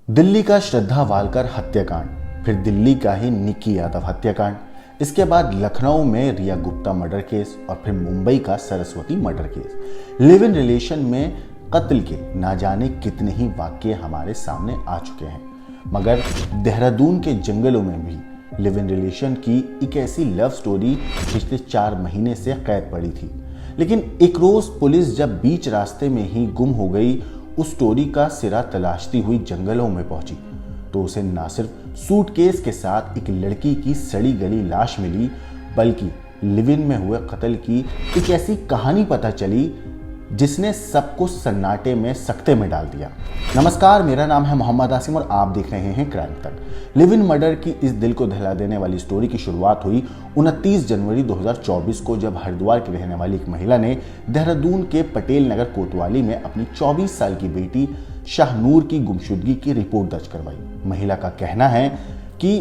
दिल्ली का श्रद्धा वालकर हत्याकांड, फिर दिल्ली का ही निक्की यादव हत्याकांड, इसके बाद लखनऊ में रिया गुप्ता मर्डर केस और फिर मुंबई का Saraswati murder case. Live in relation में कत्ल के ना जाने कितने ही वाक्य हमारे सामने आ चुके हैं, मगर देहरादून के जंगलों में भी लिव इन रिलेशन की एक ऐसी लव स्टोरी पिछले 4 महीने से कैद पड़ी थी। लेकिन एक रोज पुलिस जब बीच रास्ते में ही गुम हो गई, उस स्टोरी का सिरा तलाशती हुई जंगलों में पहुंची तो उसे न सिर्फ सूटकेस के साथ एक लड़की की सड़ी गली लाश मिली, बल्कि लिव इन में हुए कत्ल की एक ऐसी कहानी पता चली जिसने सबको सन्नाटे में सकते में डाल दिया। नमस्कार, मेरा नाम है मोहम्मद आसिम और आप देख रहे हैं क्राइम तक। लिव इन मर्डर की इस दिल को दहला देने वाली स्टोरी की शुरुआत हुई 29 जनवरी 2024 को, जब हरिद्वार की रहने वाली एक महिला ने देहरादून के पटेल नगर कोतवाली में अपनी 24 साल की बेटी शाहनूर की गुमशुदगी की रिपोर्ट दर्ज करवाई। महिला का कहना है कि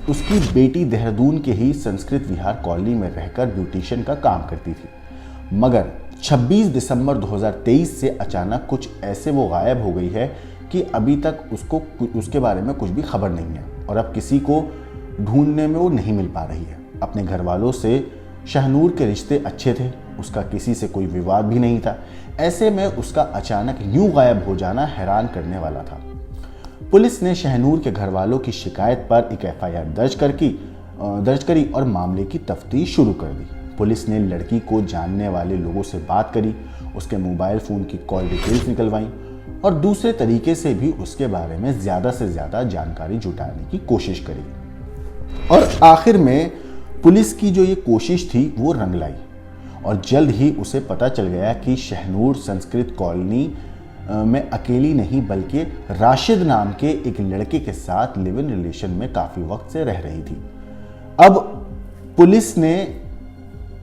उसकी बेटी देहरादून के ही संस्कृत विहार कॉलोनी में रहकर ब्यूटिशियन का काम करती थी, मगर 26 दिसंबर 2023 से अचानक कुछ ऐसे वो गायब हो गई है कि अभी तक उसके बारे में कुछ भी खबर नहीं है और अब किसी को ढूंढने में वो नहीं मिल पा रही है। अपने घर वालों से शाहनूर के रिश्ते अच्छे थे, उसका किसी से कोई विवाद भी नहीं था। ऐसे में उसका अचानक यूं गायब हो जाना हैरान करने वाला था। पुलिस ने शाहनूर के घर वालों की शिकायत पर एक FIR दर्ज करी और मामले की तफ्तीश शुरू कर दी। पुलिस ने लड़की को जानने वाले लोगों से बात करी, उसके मोबाइल फोन की कॉल डिटेल्स निकलवाई और दूसरे तरीके से भी उसके बारे में ज्यादा से ज्यादा जानकारी जुटाने की कोशिश करी। और आखिर में पुलिस की जो ये कोशिश थी वो रंग लाई और जल्द ही उसे पता चल गया कि शाहनूर संस्कृत कॉलोनी में अकेली नहीं बल्कि राशिद नाम के एक लड़के के साथ लिव इन रिलेशन में काफी वक्त से रह रही थी। अब पुलिस ने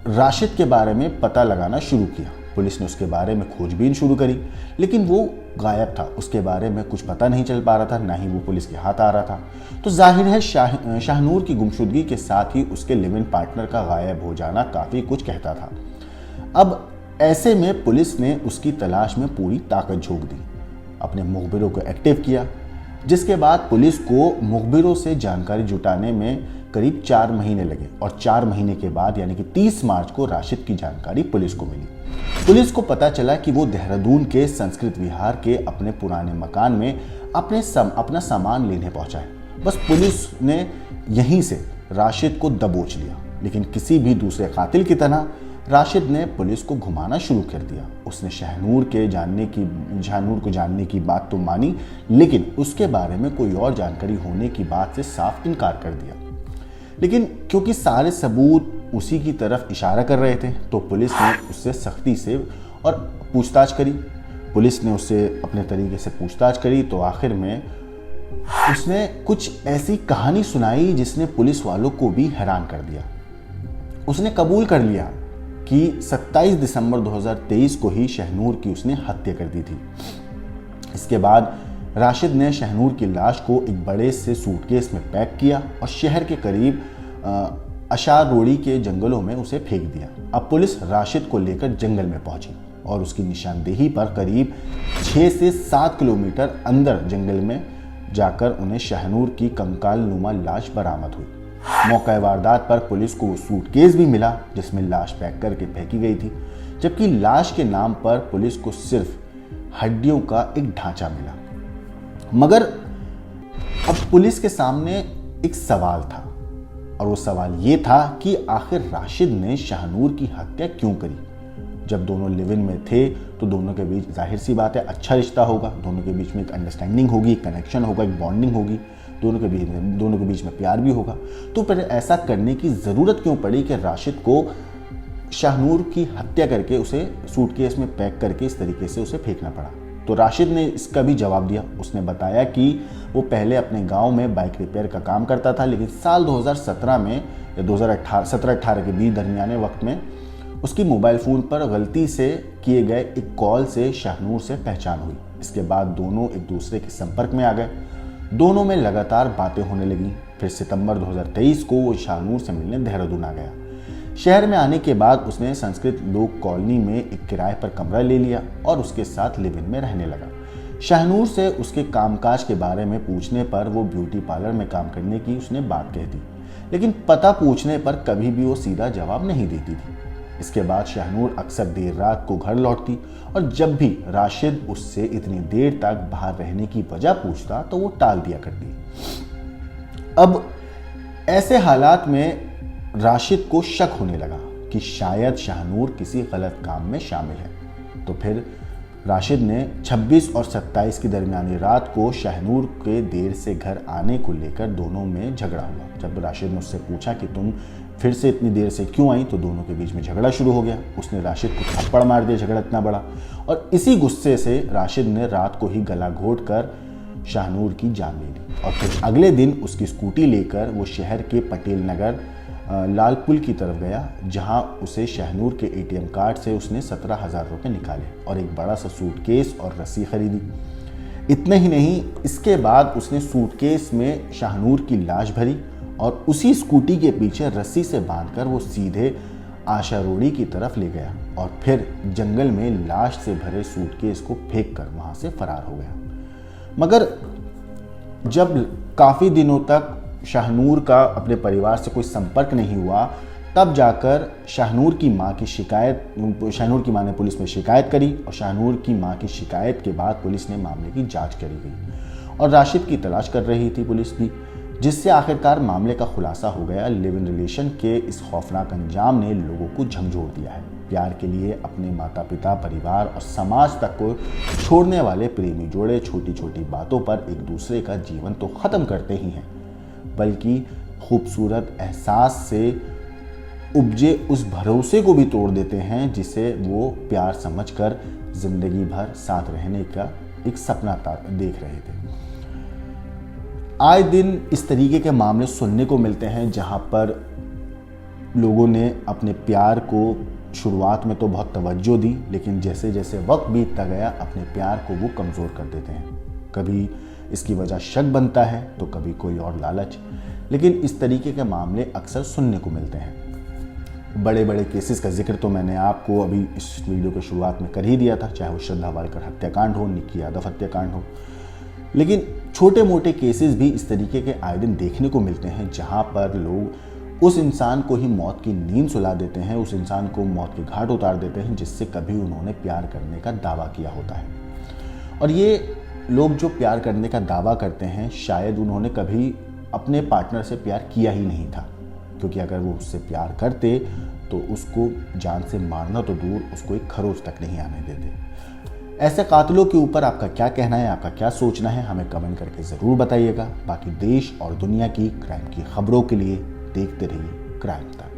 राशिद के बारे में पता लगाना शुरू किया। पुलिस ने उसके बारे में खोजबीन शुरू करी, लेकिन वो गायब था, उसके बारे में कुछ पता नहीं चल पा रहा था, ना ही वो पुलिस के हाथ आ रहा था। तो जाहिर है शाहनूर की गुमशुदगी के साथ ही उसके लिव इन पार्टनर का गायब हो जाना काफी कुछ कहता था। अब ऐसे में पुलिस ने उसकी तलाश में पूरी ताकत झोंक दी, अपने मुखबिरों को एक्टिव किया, जिसके बाद पुलिस को मुखबिरों से जानकारी जुटाने में करीब 4 महीने लगे और 4 महीने के बाद यानी कि 30 मार्च को राशिद की जानकारी पुलिस को मिली। पुलिस को पता चला कि वो देहरादून के संस्कृत विहार के अपने पुराने मकान में अपना सामान लेने पहुंचा है। बस पुलिस ने यहीं से राशिद को दबोच लिया, लेकिन किसी भी दूसरे कातिल की तरह राशिद ने पुलिस को घुमाना शुरू कर दिया। उसने शाहनूर को जानने की बात तो मानी, लेकिन उसके बारे में कोई और जानकारी होने की बात से साफ इनकार कर दिया। लेकिन क्योंकि सारे सबूत उसी की तरफ इशारा कर रहे थे, तो पुलिस ने उससे सख्ती से और पूछताछ करी। पुलिस ने उससे अपने तरीके से पूछताछ करी तो आखिर में उसने कुछ ऐसी कहानी सुनाई जिसने पुलिस वालों को भी हैरान कर दिया। उसने कबूल कर लिया कि 27 दिसंबर 2023 को ही शाहनूर की उसने हत्या कर दी थी। इसके बाद राशिद ने शाहनूर की लाश को एक बड़े से सूटकेस में पैक किया और शहर के करीब अशार रोड़ी के जंगलों में उसे फेंक दिया। अब पुलिस राशिद को लेकर जंगल में पहुंची और उसकी निशानदेही पर करीब 6 से 7 किलोमीटर अंदर जंगल में जाकर उन्हें शाहनूर की कंकाल नुमा लाश बरामद हुई। मौका वारदात पर पुलिस को वो सूटकेस भी मिला जिसमें लाश पैक करके फेंकी गई थी, जबकि लाश के नाम पर पुलिस को सिर्फ हड्डियों का एक ढांचा मिला। मगर अब पुलिस के सामने एक सवाल था और वो सवाल ये था कि आखिर राशिद ने शाहनूर की हत्या क्यों करी। जब दोनों लिव इन में थे तो दोनों के बीच जाहिर सी बात है अच्छा रिश्ता होगा, दोनों के बीच में एक अंडरस्टैंडिंग होगी, एक कनेक्शन होगा, एक बॉन्डिंग होगी, दोनों के बीच में प्यार भी होगा। तो फिर ऐसा करने की ज़रूरत क्यों पड़ी कि राशिद को शाहनूर की हत्या करके उसे सूटकेस में पैक करके इस तरीके से उसे फेंकना पड़ा। तो राशिद ने इसका भी जवाब दिया। उसने बताया कि वो पहले अपने गांव में बाइक रिपेयर का काम करता था, लेकिन साल 2017 में या 2017-18 के बीच दरमियाने वक्त में उसकी मोबाइल फ़ोन पर गलती से किए गए एक कॉल से शाहनूर से पहचान हुई। इसके बाद दोनों एक दूसरे के संपर्क में आ गए, दोनों में लगातार बातें होने लगीं। फिर सितंबर 2023 को वो शाहनूर से मिलने देहरादून आ गया। शहर में आने के बाद उसने संस्कृत लोक कॉलोनी में एक किराए पर कमरा ले लिया और उसके साथ लिव इन में रहने लगा। शाहनूर से उसके कामकाज के बारे में पूछने पर वो ब्यूटी पार्लर में काम करने की उसने बात कह दी, लेकिन पता पूछने पर कभी भी वो सीधा जवाब नहीं देती थी। इसके बाद शाहनूर अक्सर देर रात को घर लौटती और जब भी राशिद उससे इतनी देर तक बाहर रहने की वजह पूछता तो वो टाल दिया करती। अब ऐसे हालात में राशिद को शक होने लगा कि शायद शाहनूर किसी गलत काम में शामिल है। तो फिर राशिद ने 26 और 27 की दरमियानी रात को शाहनूर के देर से घर आने को लेकर दोनों में झगड़ा हुआ। जब राशिद ने उससे पूछा कि तुम फिर से इतनी देर से क्यों आई, तो दोनों के बीच में झगड़ा शुरू हो गया। उसने राशिद को थप्पड़ मार दिया, झगड़ा इतना बड़ा, और इसी गुस्से से राशिद ने रात को ही गला घोट कर शाहनूर की जान ले ली। और फिर अगले दिन उसकी स्कूटी लेकर वो शहर के पटेल नगर लाल पुल की तरफ गया, जहां उसे शाहनूर के ATM कार्ड से उसने 17,000 रुपये निकाले और एक बड़ा सा सूटकेस और रस्सी खरीदी। इतने ही नहीं, इसके बाद उसने सूटकेस में शाहनूर की लाश भरी और उसी स्कूटी के पीछे रस्सी से बांधकर वो सीधे आशा रोड़ी की तरफ ले गया और फिर जंगल में लाश से भरे सूटकेस को फेंक कर वहां से फरार हो गया। मगर जब काफ़ी दिनों तक शाहनूर का अपने परिवार से कोई संपर्क नहीं हुआ, तब जाकर शाहनूर की मां ने पुलिस में शिकायत करी और शाहनूर की मां की शिकायत के बाद पुलिस ने मामले की जांच करी गई और राशिद की तलाश कर रही थी पुलिस भी, जिससे आखिरकार मामले का खुलासा हो गया। लिव इन रिलेशन के इस खौफनाक अंजाम ने लोगों को झकझोर दिया है। प्यार के लिए अपने माता पिता, परिवार और समाज तक को छोड़ने वाले प्रेमी जोड़े छोटी छोटी बातों पर एक दूसरे का जीवन तो ख़त्म करते ही हैं, बल्कि खूबसूरत एहसास से उपजे उस भरोसे को भी तोड़ देते हैं जिसे वो प्यार समझकर जिंदगी भर साथ रहने का एक सपना देख रहे थे। आए दिन इस तरीके के मामले सुनने को मिलते हैं जहां पर लोगों ने अपने प्यार को शुरुआत में तो बहुत तवज्जो दी, लेकिन जैसे जैसे वक्त बीतता गया अपने प्यार को वो कमज़ोर कर देते हैं। कभी इसकी वजह शक बनता है तो कभी कोई और लालच, लेकिन इस तरीके के मामले अक्सर सुनने को मिलते हैं। बड़े बड़े केसेस का जिक्र तो मैंने आपको अभी इस वीडियो के शुरुआत में कर ही दिया था, चाहे वो श्रद्धा वालकर हत्याकांड हो, निक्की यादव हत्याकांड हो, लेकिन छोटे मोटे केसेस भी इस तरीके के आए दिन देखने को मिलते हैं जहां पर लोग उस इंसान को ही मौत की नींद सुला देते हैं, उस इंसान को मौत के घाट उतार देते हैं जिससे कभी उन्होंने प्यार करने का दावा किया होता है। और ये लोग जो प्यार करने का दावा करते हैं शायद उन्होंने कभी अपने पार्टनर से प्यार किया ही नहीं था, क्योंकि अगर वो उससे प्यार करते तो उसको जान से मारना तो दूर, उसको एक खरोच तक नहीं आने देते। ऐसे कातिलों के ऊपर आपका क्या कहना है, आपका क्या सोचना है, हमें कमेंट करके ज़रूर बताइएगा। बाकी देश और दुनिया की क्राइम की खबरों के लिए देखते रहिए क्राइम तक।